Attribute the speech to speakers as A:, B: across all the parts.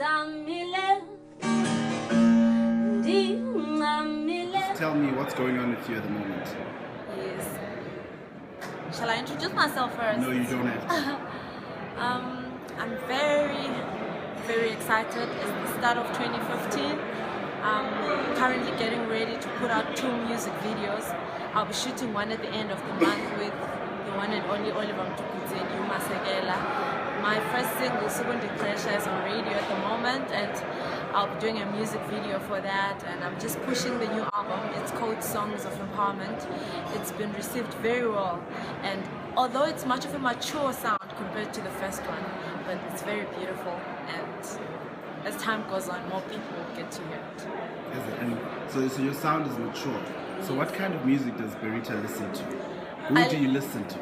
A: Tell me what's going on with you at the moment.
B: Yes. Shall I introduce myself first?
A: No, you don't have to.
B: I'm very excited. It's the start of 2015. I'm currently getting ready to put out 2 music videos. I'll be shooting one at the end of the month with the one and only Oliver Mtukudzi and Yuma Segela. My first single, Sugundi Pressure, is on radio at the moment, and I'll be doing a music video for that, and I'm just pushing the new album. It's called Songs of Empowerment. It's been received very well, and although it's much of a mature sound compared to the first one, but it's very beautiful, and as time goes on, more people will get to hear it.
A: Is it? And so your sound is mature. So what kind of music does Berita listen to? Who do you listen to?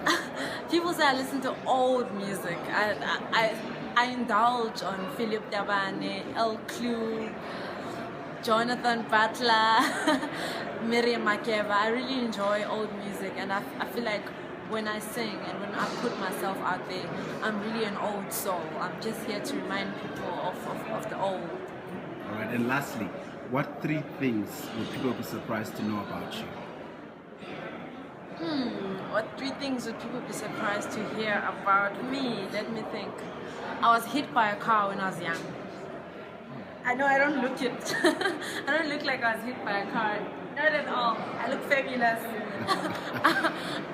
B: People say I listen to old music. I indulge on Philip Tabane, El Clue, Jonathan Butler, Miriam Makeba. I really enjoy old music, and I feel like when I sing and when I put myself out there, I'm really an old soul. I'm just here to remind people of the old.
A: Alright, and lastly, what 3 things would people be surprised to know about you?
B: What 3 things would people be surprised to hear about me? Let me think. I was hit by a car when I was young. I know I don't look it. I don't look like I was hit by a car. Not at all. I look fabulous.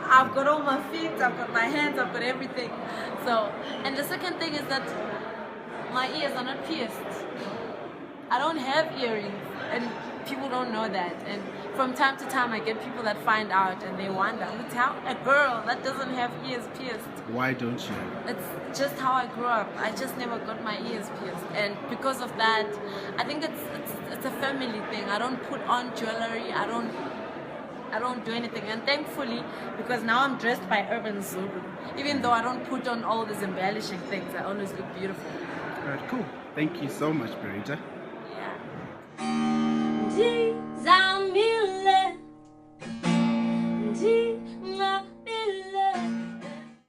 B: I've got all my feet, I've got my hands, I've got everything. So, and the second thing is that my ears are not pierced. I don't have earrings, and people don't know that. And from time to time, I get people that find out and they wonder, how a girl that doesn't have ears pierced.
A: Why don't you?
B: It's just how I grew up. I just never got my ears pierced, and because of that, I think it's a family thing. I don't put on jewelry. I don't do anything, and thankfully, because now I'm dressed by Urban Zulu, even though I don't put on all these embellishing things, I always look beautiful.
A: Alright, cool. Thank you so much, Berita.
B: Yeah.